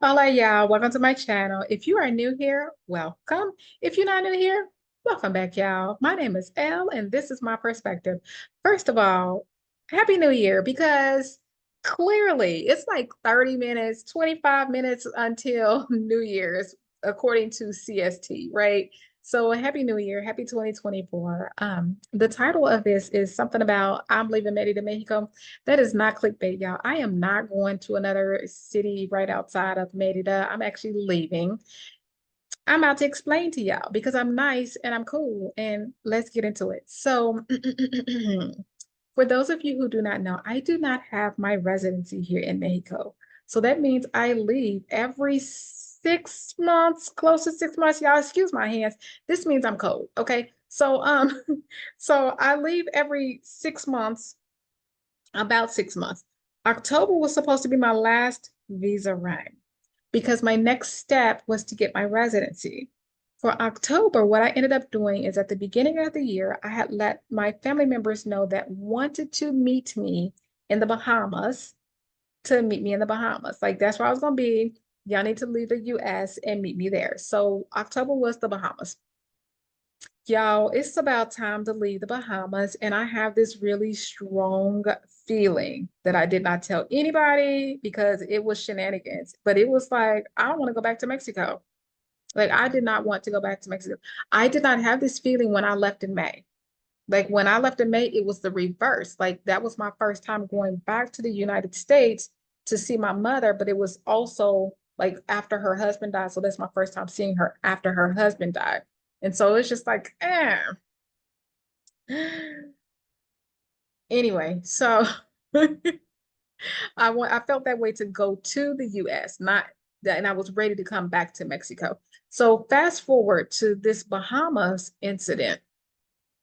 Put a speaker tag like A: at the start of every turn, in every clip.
A: Hola, y'all. Welcome to my channel. If you are new here, welcome. If you're not new here, welcome back, y'all. My name is Elle, and this is my perspective. First of all, Happy New Year, because clearly it's like 30 minutes, 25 minutes until New Year's, according to CST, right? So Happy New Year, happy 2024. The title of this is something about I'm leaving Merida, Mexico. That is not clickbait, y'all. I am not going to another city right outside of Merida. I'm actually leaving. I'm about to explain to y'all because I'm nice and I'm cool. And let's get into it. So, for those of you who do not know, I do not have my residency here in Mexico. So that means I leave every 6 months, close to 6 months. Y'all, excuse my hands. This means I'm cold. Okay. So, so I leave every 6 months, about 6 months. October was supposed to be my last visa run because my next step was to get my residency. For October, what I ended up doing is at the beginning of the year, I had let my family members know that wanted to meet me in the Bahamas to meet me in the Bahamas. Like that's where I was going to be. Y'all need to leave the US and meet me there. So October was the Bahamas. Y'all, it's about time to leave the Bahamas, and I have this really strong feeling that I did not tell anybody because it was shenanigans. But it was like, I don't want to go back to Mexico. Like, I did not want to go back to Mexico. I did not have this feeling when I left in May. Like, when I left in May, it was the reverse. Like, that was my first time going back to the United States to see my mother, but it was also like after her husband died. So that's my first time seeing her after her husband died. And so it's just like, eh. Anyway, so I felt that way to go to the US, not that, and I was ready to come back to Mexico. So fast forward to this Bahamas incident,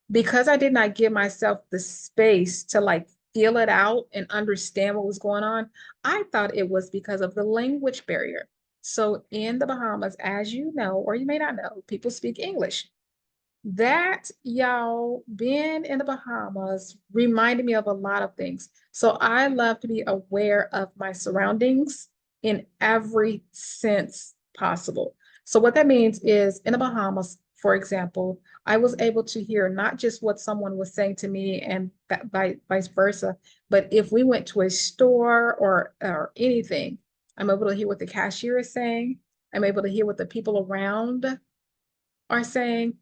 A: because I did not give myself the space to like feel it out and understand what was going on, I thought it was because of the language barrier. So in the Bahamas, as you know, or you may not know, people speak English. That, y'all, being in the Bahamas reminded me of a lot of things. So I love to be aware of my surroundings in every sense possible. So what that means is in the Bahamas, for example, I was able to hear not just what someone was saying to me and vice versa, but if we went to a store or anything, I'm able to hear what the cashier is saying. I'm able to hear what the people around are saying.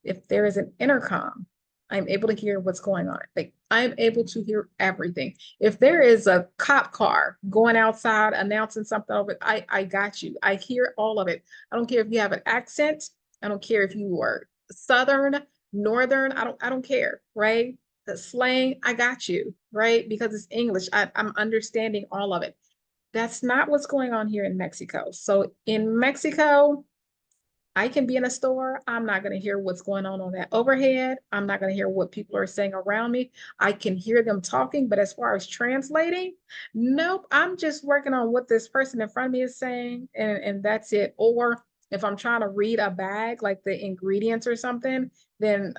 A: If there is an intercom, I'm able to hear what's going on. Like I'm able to hear everything. If there is a cop car going outside announcing something over, I got you. I hear all of it. I don't care if you have an accent. I don't care if you are Southern, Northern. I don't care, right? The slang, I got you, right? Because it's English. I'm understanding all of it. That's not what's going on here in Mexico. So in Mexico, I can be in a store. I'm not going to hear what's going on that overhead. I'm not going to hear what people are saying around me. I can hear them talking, but as far as translating, nope. I'm just working on what this person in front of me is saying, and that's it. Or if I'm trying to read a bag, like the ingredients or something, then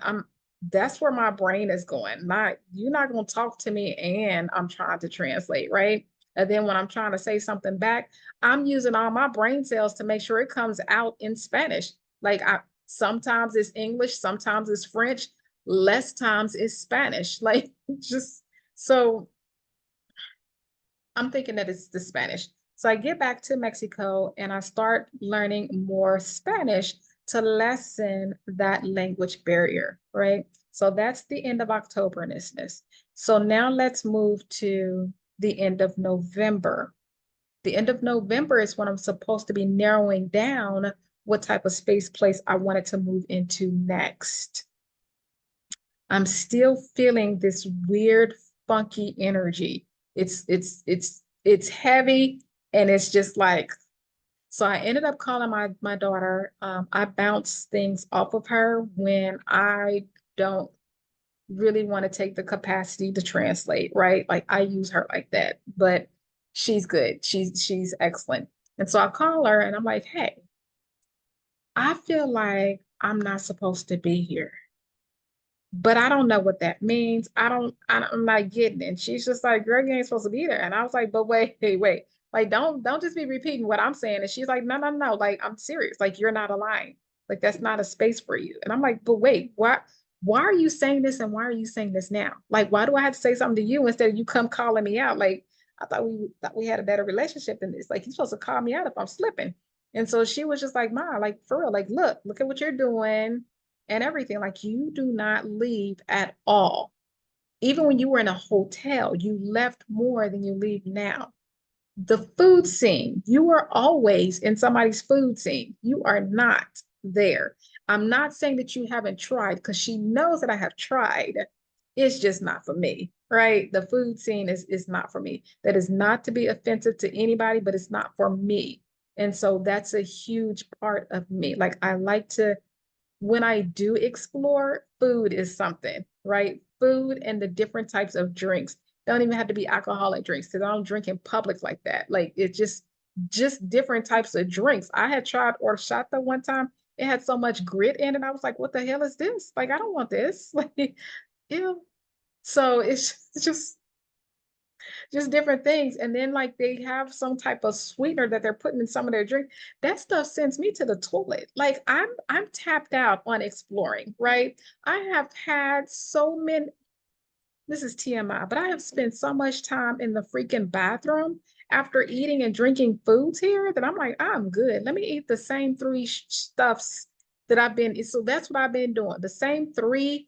A: that's where my brain is going. Not you're not going to talk to me and I'm trying to translate, right? And then when I'm trying to say something back, I'm using all my brain cells to make sure it comes out in Spanish. Like I sometimes it's English, sometimes it's French, less times it's Spanish. Like just so I'm thinking that it's the Spanish. So I get back to Mexico and I start learning more Spanish to lessen that language barrier, right? So that's the end of October in this. So now let's move to the end of November. The end of November is when I'm supposed to be narrowing down what type of space place I wanted to move into next. I'm still feeling this weird, funky energy. It's heavy and it's just like so I ended up calling my daughter. I bounce things off of her when I don't really want to take the capacity to translate, right? Like I use her like that, but she's good. She's excellent. And so I call her and I'm like, hey, I feel like I'm not supposed to be here, but I don't know what that means. I'm not getting it. And she's just like, girl, you ain't supposed to be there. And I was like, but wait, hey, wait. Like, don't just be repeating what I'm saying. And she's like, no, no, no. Like, I'm serious. Like, you're not aligned. Like, that's not a space for you. And I'm like, but wait, why are you saying this and why are you saying this now? Like, why do I have to say something to you instead of you come calling me out? Like, I thought we had a better relationship than this. Like, you're supposed to call me out if I'm slipping. And so she was just like, Ma, like for real, like look at what you're doing and everything. Like you do not leave at all. Even when you were in a hotel, you left more than you leave now. The food scene, you are always in somebody's food scene. You are not there. I'm not saying that you haven't tried because she knows that I have tried. It's just not for me, right? The food scene is not for me. That is not to be offensive to anybody, but it's not for me. And so that's a huge part of me. Like I like to when I do explore, food is something, right? Food and the different types of drinks. Don't even have to be alcoholic drinks because I don't drink in public like that. Like it's just different types of drinks. I had tried horchata one time. It had so much grit in it. I was like, what the hell is this? Like, I don't want this. Like, ew. So it's just different things. And then like they have some type of sweetener that they're putting in some of their drink. That stuff sends me to the toilet. Like I'm tapped out on exploring, right? I have had so many, this is TMI, but I have spent so much time in the freaking bathroom after eating and drinking foods here that I'm like, I'm good. Let me eat the same three stuffs that I've been. So that's what I've been doing. The same three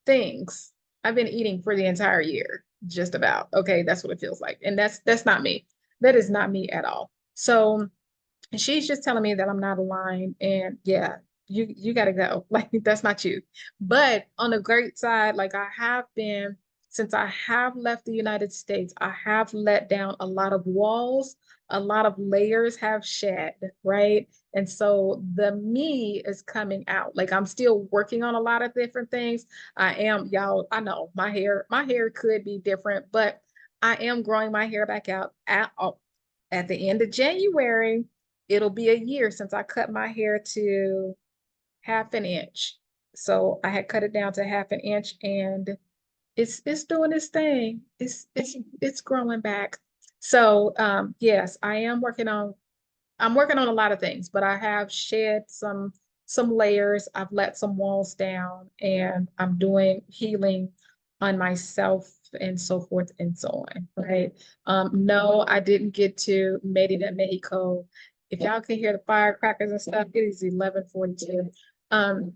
A: things I've been eating for the entire year, just about. Okay, that's what it feels like. And that's not me. That is not me at all. So and she's just telling me that I'm not aligned. And yeah, you gotta go. Like that's not you. But on the great side, like I have been, since I have left the United States, I have let down a lot of walls, a lot of layers have shed, right? And so the me is coming out. Like I'm still working on a lot of different things. I am, y'all, I know my hair could be different, but I am growing my hair back out at the end of January. It'll be a year since I cut my hair to half an inch. So I had cut it down to half an inch and it's doing its thing. It's growing back. So yes, I'm working on a lot of things, but I have shed some layers. I've let some walls down and I'm doing healing on myself and so forth and so on, right? No, I didn't get to Merida, Mexico. If y'all can hear the firecrackers and stuff, it is 11:42. Um,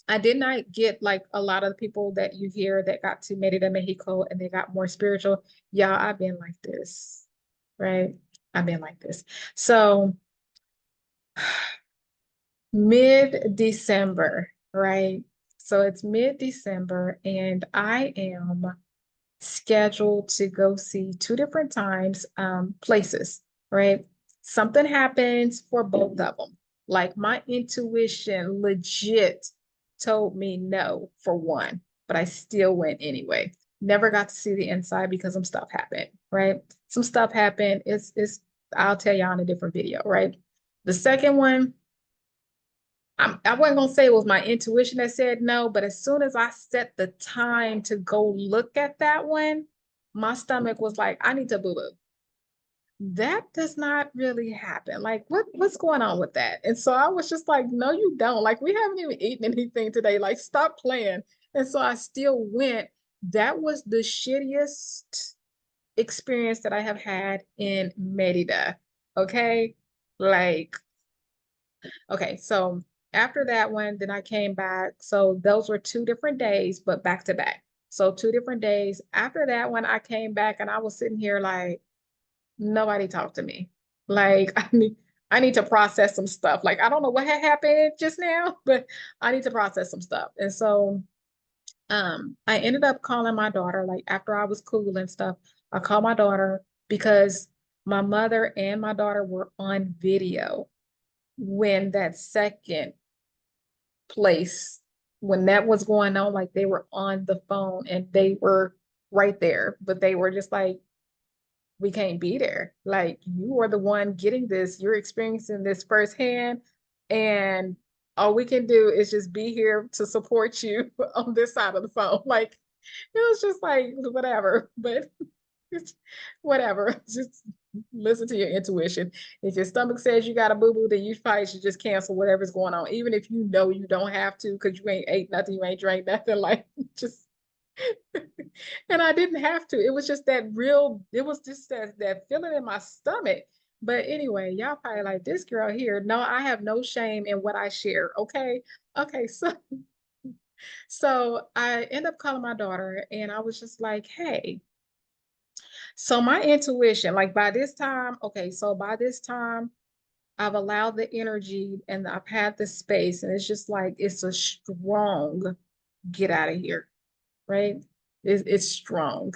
A: I did not get like a lot of the people that you hear that got to Merida, Mexico and they got more spiritual. Y'all, I've been like this, right? I've been like this. So mid-December, right? So it's mid-December, and I am scheduled to go see two different times places, right? Something happens for both of them. Like my intuition legit told me no for one, but I still went anyway. Never got to see the inside because some stuff happened, right? Some stuff happened. It's I'll tell y'all in a different video, right? The second one, I wasn't gonna say it was my intuition that said no, but as soon as I set the time to go look at that one, my stomach was like, I need to boo boo. That does not really happen. Like, what's going on with that? And so I was just like, no, you don't. Like, we haven't even eaten anything today. Like, stop playing. And so I still went. That was the shittiest experience that I have had in Merida. Okay. Like, okay, so after that one, then I came back. So those were two different days, but back to back. So two different days. After that one, I came back and I was sitting here like, nobody talked to me. Like I need to process some stuff. Like I don't know what had happened just now, but I need to process some stuff. And so I ended up calling my daughter, like after I was cool and stuff, I called my daughter because my mother and my daughter were on video when that second place when that was going on, like they were on the phone and they were right there, but they were just like, we can't be there. Like you are the one getting this, you're experiencing this firsthand, and all we can do is just be here to support you on this side of the phone. Like it was just like whatever, but it's whatever. Just Listen to your intuition. If your stomach says you got a boo boo, then you probably should just cancel whatever's going on, even if you know you don't have to because you ain't ate nothing, you ain't drank nothing. Like just, and I didn't have to. It was just that real. It was just that feeling in my stomach. But anyway, y'all probably like this girl here. No, I have no shame in what I share. Okay, okay. So I end up calling my daughter, and I was just like, hey. So my intuition, like by this time, okay, so by this time, I've allowed the energy and I've had the space, and it's just like it's a strong get out of here, right? It's strong.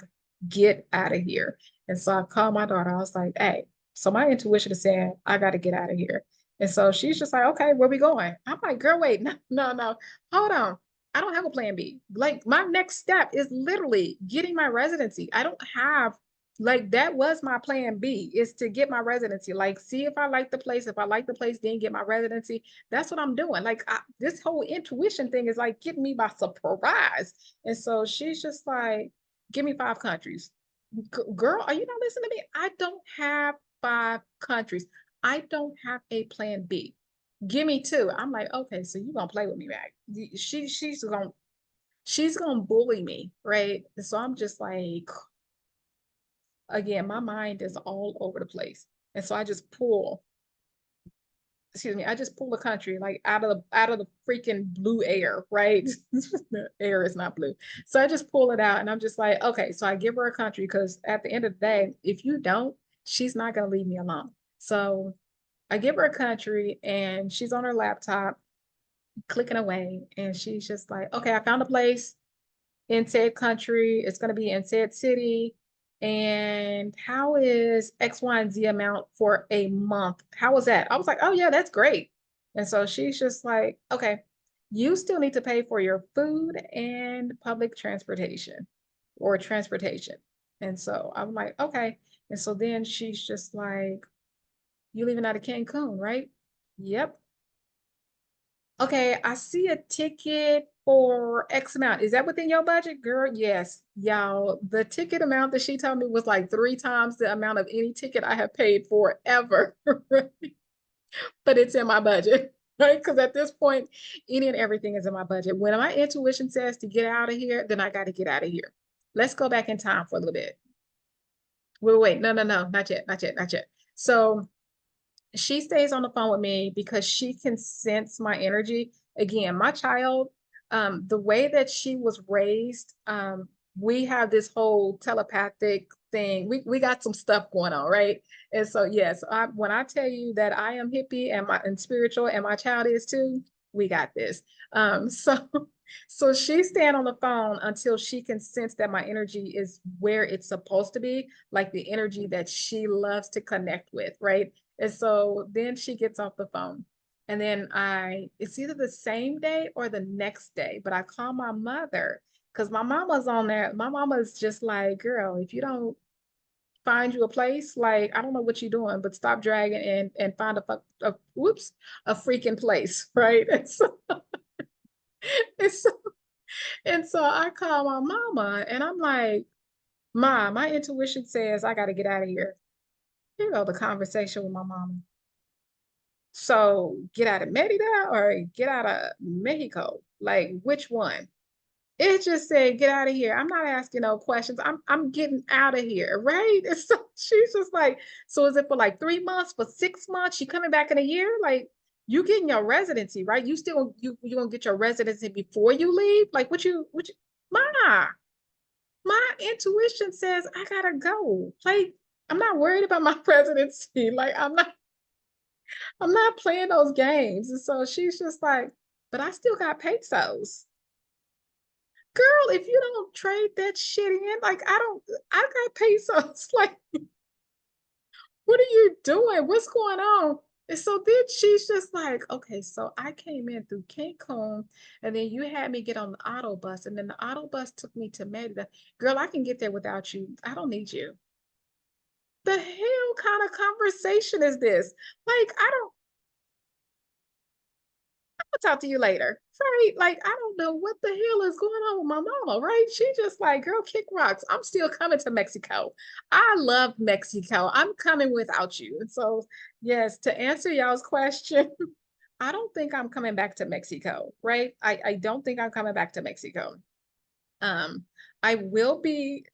A: Get out of here. And so I called my daughter. I was like, hey, so my intuition is saying I got to get out of here. And so she's just like, okay, where we going? I'm like, girl, wait, no, no, no, hold on. I don't have a plan B. Like my next step is literally getting my residency. I don't have like that was my plan B is to get my residency. Like, see if I like the place. If I like the place, then get my residency. That's what I'm doing. Like this whole intuition thing is like getting me by surprise. And so she's just like, give me 5 countries. Girl, are you not listening to me? I don't have 5 countries. I don't have a plan B. Give me two. I'm like, okay, so you're gonna play with me, Mac. She's gonna bully me, right? So I'm just like, again, my mind is all over the place. And so I just pull, excuse me, I just pull the country like out of the freaking blue air, right? The air is not blue. So I just pull it out and I'm just like, okay, so I give her a country because at the end of the day, if you don't, she's not gonna leave me alone. So I give her a country and she's on her laptop clicking away and she's just like, okay, I found a place in said country. It's going to be in said city. And how is X, Y, and Z amount for a month? How was that? I was like, oh, yeah, that's great. And so she's just like, okay, you still need to pay for your food and public transportation or transportation. And so I'm like, okay. And so then she's just like, you leaving out of Cancun, right? Yep. Okay, I see a ticket for X amount. Is that within your budget, girl? Yes. Y'all, the ticket amount that she told me was like 3 times the amount of any ticket I have paid for ever. But it's in my budget, right? Because at this point, any and everything is in my budget. When my intuition says to get out of here, then I got to get out of here. Let's go back in time for a little bit. Wait, no, no, no, not yet, not yet, not yet. So she stays on the phone with me because she can sense my energy. Again, my child, the way that she was raised, we have this whole telepathic thing. We got some stuff going on, right? And so yes, when I tell you that I am hippie and spiritual and my child is too, we got this. So so she's staying on the phone until she can sense that my energy is where it's supposed to be, like the energy that she loves to connect with, right? And so then she gets off the phone. And then it's either the same day or the next day, but I call my mother because my mama's on there. My mama's just like, girl, if you don't find you a place, like, I don't know what you're doing, but stop dragging and find whoops, a freaking place, right? And so, and so I call my mama and I'm like, Ma, my intuition says I got to get out of here. You know, the conversation with my mama. So get out of Merida or get out of Mexico? Like which one? It just said get out of here. I'm not asking no questions. I'm getting out of here, right? And so she's just like, so is it for like 3 months, for 6 months? You coming back in a year? Like you getting your residency, right? You gonna get your residency before you leave? Like what you ma, my intuition says I gotta go. Like I'm not worried about my residency. Like I'm not playing those games. And so she's just like, but I still got pesos. Girl, if you don't trade that shit in, like I got pesos. Like, what are you doing? What's going on? And so then she's just like, okay, so I came in through Cancun and then you had me get on the auto bus and then the auto bus took me to Merida. Girl, I can get there without you. I don't need you. The hell kind of conversation is this? Like, I don't I'll talk to you later. Right? Like, I don't know what the hell is going on with my mama, right? She just like, girl, kick rocks. I'm still coming to Mexico. I love Mexico. I'm coming without you. And so, yes, to answer y'all's question, I don't think I'm coming back to Mexico, right? I don't think I'm coming back to Mexico. Um, I will be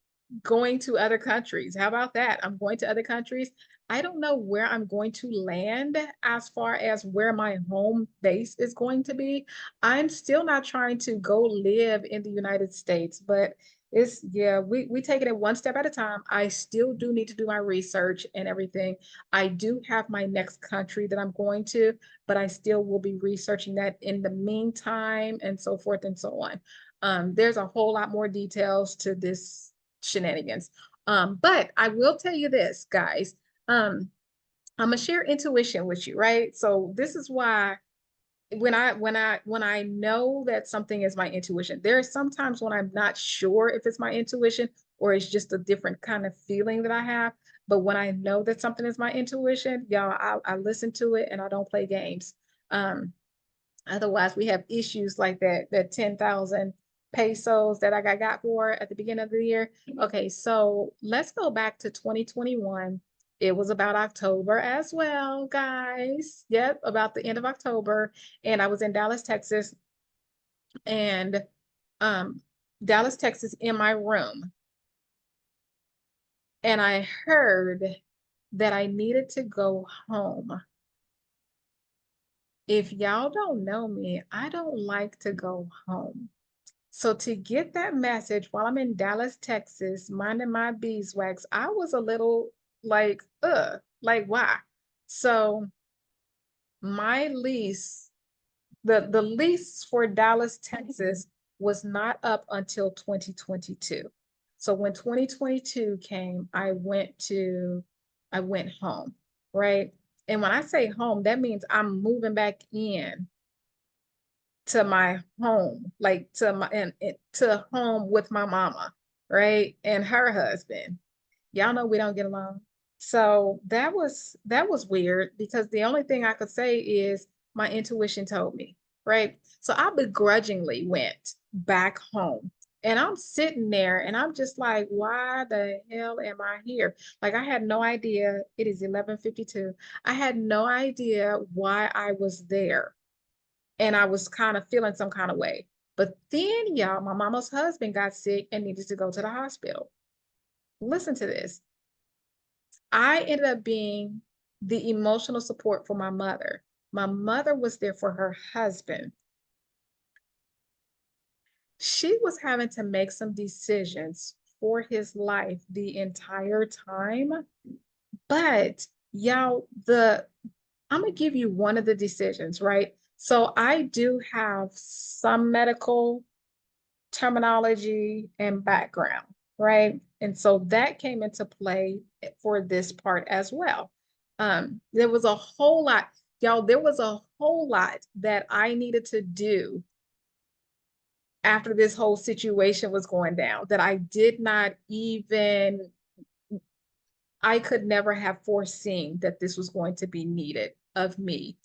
A: going to other countries. How about that? I'm going to other countries. I don't know where I'm going to land as far as where my home base is going to be. I'm still not trying to go live in the United States, but it's yeah, we take it one step at a time. I still do need to do my research and everything. I do have my next country that I'm going to, but I still will be researching that in the meantime and so forth and so on. There's a whole lot more details to this shenanigans. But I will tell you this, guys. I'm gonna share intuition with you, right? So this is why when I know that something is my intuition, there are sometimes when I'm not sure if it's my intuition or it's just a different kind of feeling that I have. But when I know that something is my intuition, y'all, I listen to it and I don't play games. Um, Otherwise, we have issues like that 10,000 pesos that I got for at the beginning of the year. Okay, so let's go back to 2021. It was about October as well, guys. Yep, about the end of October. And I was in Dallas, Texas, and um, Dallas, Texas in my room. And I heard that I needed to go home. If y'all don't know me, I don't like to go home. So to get that message while I'm in Dallas, Texas, minding my beeswax, I was a little like why? So my lease, the lease for Dallas, Texas was not up until 2022. So when 2022 came, I went home, right? And when I say home, that means I'm moving back in to my home, like to my and to home with my mama, right? And her husband. Y'all know we don't get along. So that was weird because the only thing I could say is my intuition told me, right? So I begrudgingly went back home. And I'm sitting there and I'm just like, why the hell am I here? Like I had no idea. It is 11:52. I had no idea why I was there and I was kind of feeling some kind of way. But then, y'all, my mama's husband got sick and needed to go to the hospital. Listen to this. I ended up being the emotional support for my mother. My mother was there for her husband. She was having to make some decisions for his life the entire time. But y'all, I'm gonna give you one of the decisions, right? So I do have some medical terminology and background, right? And so that came into play for this part as well. There was a whole lot, y'all, there was a whole lot that I needed to do after this whole situation was going down that I did not even, I could never have foreseen that this was going to be needed of me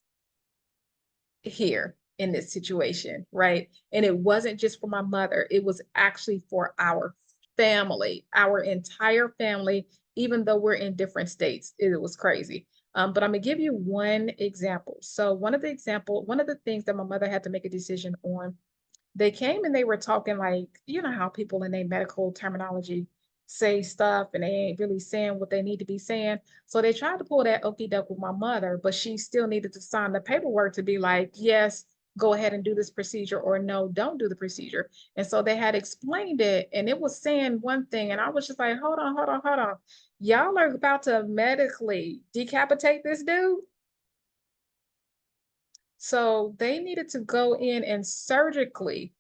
A: here in this situation, right? And it wasn't just for my mother, it was actually for our family, our entire family, even though we're in different states. It was crazy. But I'm gonna give you one example. So one of the things that my mother had to make a decision on, they came and they were talking like, you know how people in their medical terminology say stuff and they ain't really saying what they need to be saying. So they tried to pull that okey doke with my mother, but she still needed to sign the paperwork to be like, yes, go ahead and do this procedure, or no, don't do the procedure. And so they had explained it and it was saying one thing. And I was just like, hold on, hold on, hold on. Y'all are about to medically decapitate this dude. So they needed to go in and surgically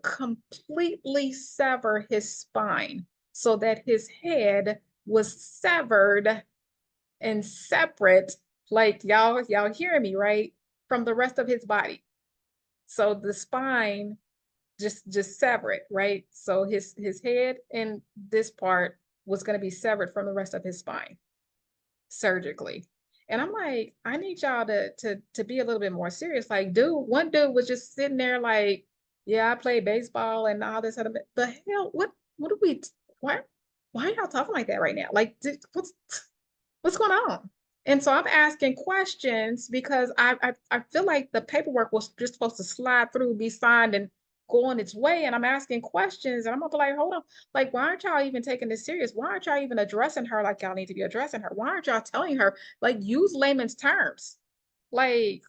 A: completely sever his spine so that his head was severed and separate, like y'all hearing me, right? From the rest of his body. So the spine just severed, right? So his head and this part was going to be severed from the rest of his spine surgically. And I'm like, I need y'all to be a little bit more serious. Like, one dude was just sitting there like, yeah, I play baseball and all this other. The hell, what do we? Why why are y'all talking like that right now? Like, what's going on? And so I'm asking questions because I feel like the paperwork was just supposed to slide through, be signed, and go on its way. And I'm asking questions, and I'm gonna be like, hold on, like, why aren't y'all even taking this serious? Why aren't y'all even addressing her like y'all need to be addressing her? Why aren't y'all telling her, like, use layman's terms? Like,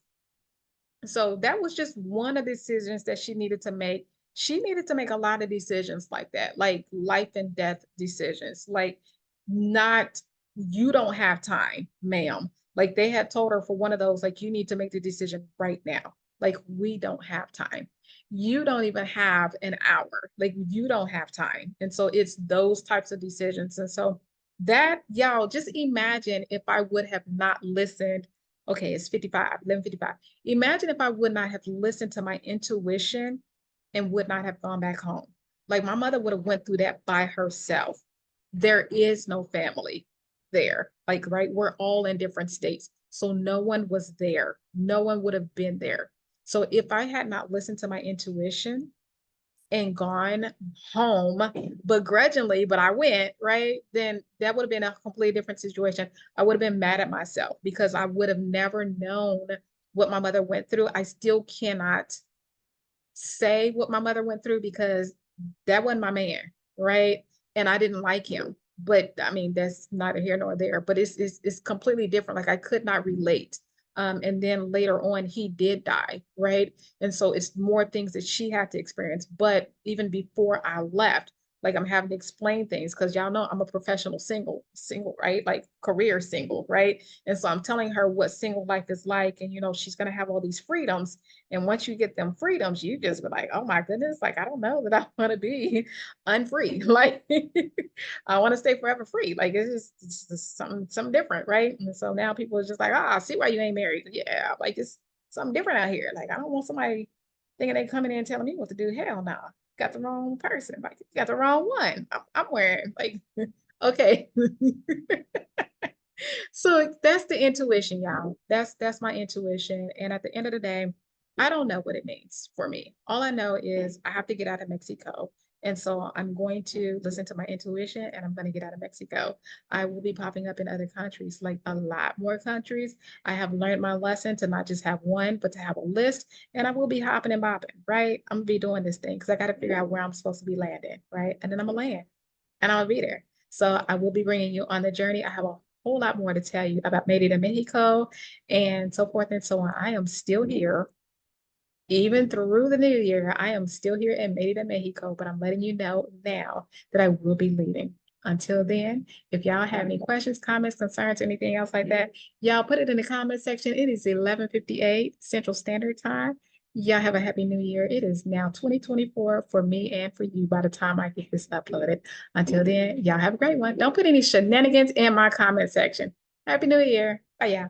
A: so that was just one of the decisions that she needed to make. She needed to make a lot of decisions like that, like life and death decisions, like not, you don't have time, ma'am. Like they had told her for one of those, like, you need to make the decision right now. Like, we don't have time. You don't even have an hour. Like, you don't have time. And so it's those types of decisions. And so that, y'all, just imagine if I would have not listened. Okay, it's 55, 11:55. Imagine if I would not have listened to my intuition and would not have gone back home. Like my mother would have went through that by herself. There is no family there. Like, right, we're all in different states. So no one was there. No one would have been there. So if I had not listened to my intuition and gone home begrudgingly, but I went, right? Then that would have been a completely different situation. I would have been mad at myself because I would have never known what my mother went through. I still cannot say what my mother went through because that wasn't my man, right? And I didn't like him. But I mean, that's neither here nor there. But it's completely different. Like I could not relate. And then later on, he did die, right? And so it's more things that she had to experience. But even before I left, like I'm having to explain things because y'all know I'm a professional single, right? Like career single, right? And so I'm telling her what single life is like, and she's gonna have all these freedoms, and once you get them freedoms, you just be like, oh my goodness, like I don't know that I want to be unfree. Like I want to stay forever free. Like it's just something different, right? And so now people are just like, ah, I see why you ain't married. Yeah, like it's something different out here. Like I don't want somebody thinking they coming in and telling me what to do. Hell no. Got the wrong person. Like you got the wrong one. I'm wearing like okay. So that's the intuition, y'all. That's my intuition. And at the end of the day, I don't know what it means for me. All I know is I have to get out of Mexico. And so I'm going to listen to my intuition and I'm going to get out of Mexico. I will be popping up in other countries, like a lot more countries. I have learned my lesson to not just have one, but to have a list. And I will be hopping and bopping, right? I'm going to be doing this thing because I got to figure out where I'm supposed to be landing, right? And then I'm going to land and I'll be there. So I will be bringing you on the journey. I have a whole lot more to tell you about Merida, Mexico, and so forth and so on. I am still here, even through the new year. I am still here in Merida, Mexico, but I'm letting you know now that I will be leaving. Until then, if y'all have any questions, comments, concerns, anything else like that, y'all put it in the comment section. It is 11:58 Central Standard Time. Y'all have a happy new year. It is now 2024 for me and for you by the time I get this uploaded. Until then, y'all have a great one. Don't put any shenanigans in my comment section. Happy New Year. Bye, y'all.